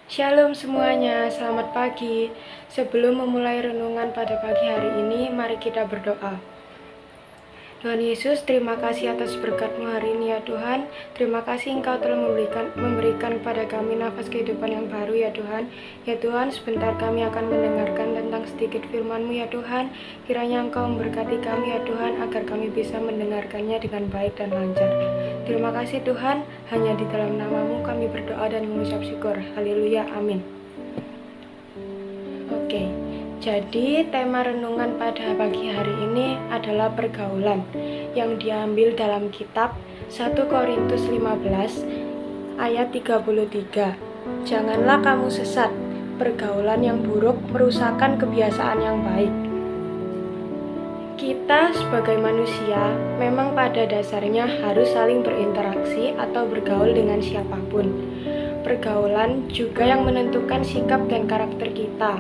Shalom semuanya, selamat pagi. Sebelum memulai renungan pada pagi hari ini, mari kita berdoa. Tuhan Yesus, terima kasih atas berkat-Mu hari ini ya Tuhan. Terima kasih Engkau telah memberikan kepada kami nafas kehidupan yang baru ya Tuhan. Ya Tuhan, sebentar kami akan mendengarkan tentang sedikit firman-Mu ya Tuhan. Kiranya Engkau memberkati kami ya Tuhan, agar kami bisa mendengarkannya dengan baik dan lancar. Terima kasih Tuhan, hanya di dalam nama-Mu kami berdoa dan mengucap syukur. Haleluya, amin. Oke. Jadi tema renungan pada pagi hari ini adalah pergaulan yang diambil dalam kitab 1 Korintus 15 ayat 33. Janganlah kamu sesat, pergaulan yang buruk merusakkan kebiasaan yang baik. Kita sebagai manusia memang pada dasarnya harus saling berinteraksi atau bergaul dengan siapapun. Pergaulan juga yang menentukan sikap dan karakter kita.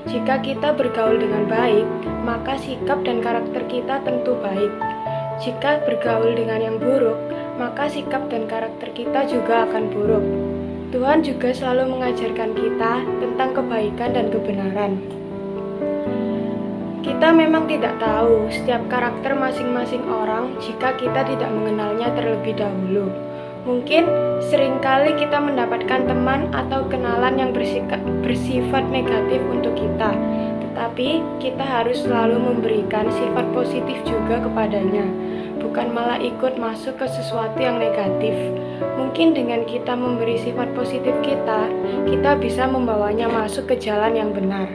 Jika kita bergaul dengan baik, maka sikap dan karakter kita tentu baik. Jika bergaul dengan yang buruk, maka sikap dan karakter kita juga akan buruk. Tuhan juga selalu mengajarkan kita tentang kebaikan dan kebenaran. Kita memang tidak tahu setiap karakter masing-masing orang jika kita tidak mengenalnya terlebih dahulu. Mungkin seringkali kita mendapatkan teman atau kenalan yang bersifat negatif untuk kita, tetapi kita harus selalu memberikan sifat positif juga kepadanya, bukan malah ikut masuk ke sesuatu yang negatif. Mungkin dengan kita memberi sifat positif kita bisa membawanya masuk ke jalan yang benar.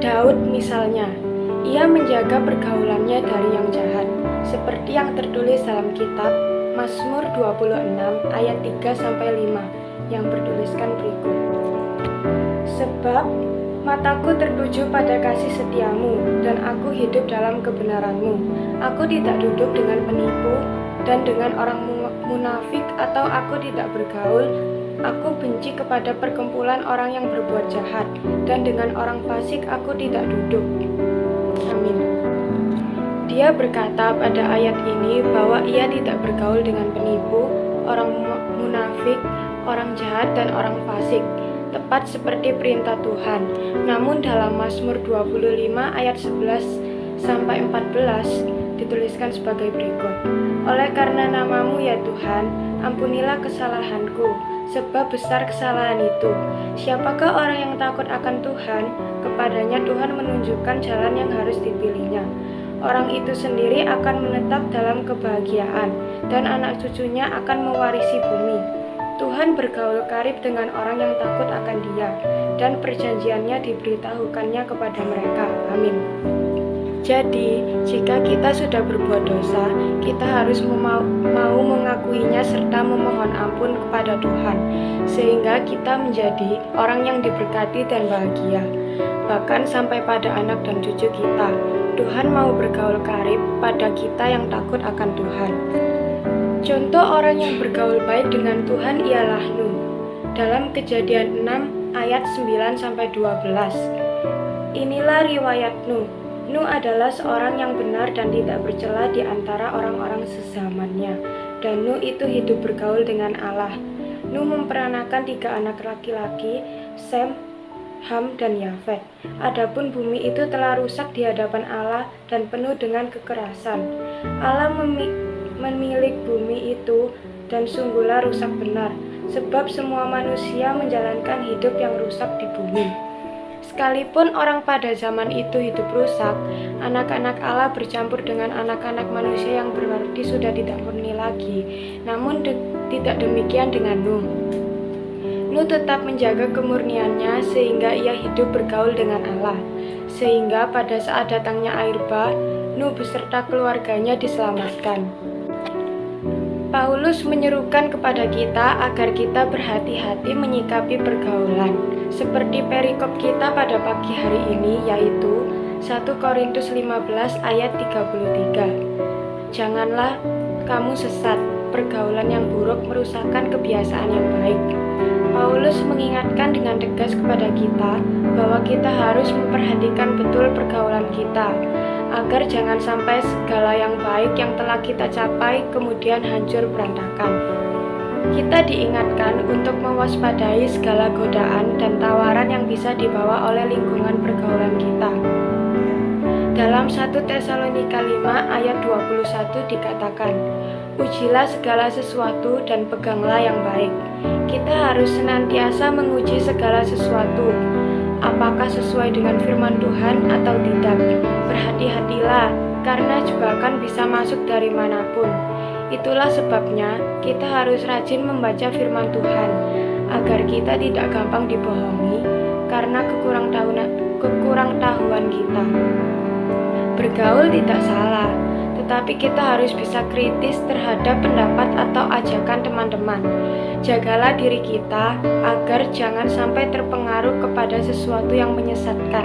Daud misalnya, ia menjaga pergaulannya dari yang jahat, seperti yang tertulis dalam kitab Mazmur 26 ayat 3-5 yang bertuliskan berikut. Sebab mataku tertuju pada kasih setiamu dan aku hidup dalam kebenaranmu. Aku tidak duduk dengan penipu dan dengan orang munafik atau aku tidak bergaul. Aku benci kepada perkumpulan orang yang berbuat jahat dan dengan orang fasik aku tidak duduk. Amin. Dia berkata pada ayat ini bahwa ia tidak bergaul dengan penipu, orang munafik, orang jahat, dan orang fasik, tepat seperti perintah Tuhan. Namun dalam Mazmur 25 ayat 11-14 dituliskan sebagai berikut. Oleh karena nama-Mu ya Tuhan, ampunilah kesalahanku, sebab besar kesalahan itu. Siapakah orang yang takut akan Tuhan? Kepadanya Tuhan menunjukkan jalan yang harus dipilihnya. Orang itu sendiri akan menetap dalam kebahagiaan, dan anak cucunya akan mewarisi bumi. Tuhan bergaul karib dengan orang yang takut akan Dia, dan perjanjiannya diberitahukannya kepada mereka. Amin. Jadi, jika kita sudah berbuat dosa, kita harus mau mengakuinya serta memohon ampun kepada Tuhan, sehingga kita menjadi orang yang diberkati dan bahagia. Bahkan sampai pada anak dan cucu kita, Tuhan mau bergaul karib pada kita yang takut akan Tuhan. Contoh orang yang bergaul baik dengan Tuhan ialah Nuh. Dalam Kejadian 6 ayat 9-12. Inilah riwayat Nuh. Nuh adalah seorang yang benar dan tidak bercela di antara orang-orang sezamannya. Dan Nuh itu hidup bergaul dengan Allah. Nuh memperanakan 3 anak laki-laki, Sem, Ham, dan Yafet. Adapun bumi itu telah rusak di hadapan Allah dan penuh dengan kekerasan. Allah memilik bumi itu dan sungguhlah rusak benar, sebab semua manusia menjalankan hidup yang rusak di bumi. Sekalipun orang pada zaman itu hidup rusak, anak-anak Allah bercampur dengan anak-anak manusia yang berarti sudah tidak murni lagi. Namun tidak demikian dengan Nuh. Nuh tetap menjaga kemurniannya sehingga ia hidup bergaul dengan Allah. Sehingga pada saat datangnya air bah, Nuh beserta keluarganya diselamatkan. Paulus menyerukan kepada kita agar kita berhati-hati menyikapi pergaulan, seperti perikop kita pada pagi hari ini, yaitu 1 Korintus 15 ayat 33. Janganlah kamu sesat, pergaulan yang buruk merusakkan kebiasaan yang baik. Paulus mengingatkan dengan tegas kepada kita bahwa kita harus memperhatikan betul pergaulan kita, agar jangan sampai segala yang baik yang telah kita capai kemudian hancur berantakan. Kita diingatkan untuk mewaspadai segala godaan dan tawaran yang bisa dibawa oleh lingkungan pergaulan kita. Dalam 1 Tesalonika 5 ayat 21 dikatakan, "Ujilah segala sesuatu dan peganglah yang baik." Kita harus senantiasa menguji segala sesuatu, apakah sesuai dengan firman Tuhan atau tidak. Berhati-hatilah, karena jebakan bisa masuk dari manapun. Itulah sebabnya kita harus rajin membaca firman Tuhan, agar kita tidak gampang dibohongi karena kekurangtahuan kita. Bergaul tidak salah, tetapi kita harus bisa kritis terhadap pendapat atau ajakan teman-teman. Jagalah diri kita agar jangan sampai terpengaruh kepada sesuatu yang menyesatkan.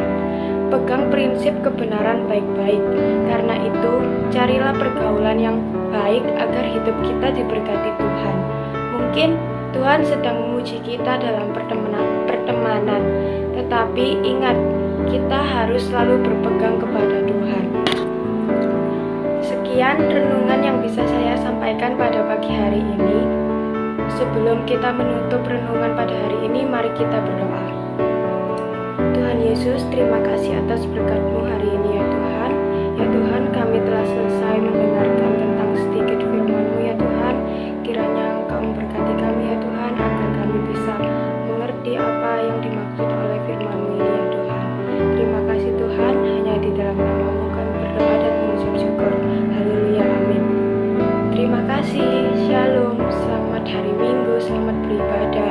Pegang prinsip kebenaran baik-baik. Karena itu, carilah pergaulan yang baik agar hidup kita diberkati Tuhan. Mungkin Tuhan sedang menguji kita dalam pertemanan, tetapi ingat, kita harus selalu berpegang kepada Tuhan. Sekian renungan yang bisa saya sampaikan pada pagi hari ini. Sebelum kita menutup renungan pada hari ini, mari kita berdoa. Tuhan Yesus, terima kasih atas berkat-Mu hari ini ya Tuhan. Ya Tuhan, kami telah selesai mendengarkan tentang sedikit firman-Mu ya Tuhan. Kiranya Engkau memberkati kami ya Tuhan, agar kami bisa mengerti apa yang dimaksud oleh firman-Mu ini ya Tuhan. Terima kasih Tuhan, hanya di dalam nama-Mu kami berdoa dan mengucap syukur. Haleluya, amin. Terima kasih, shalom, selamat hari Minggu, selamat beribadah.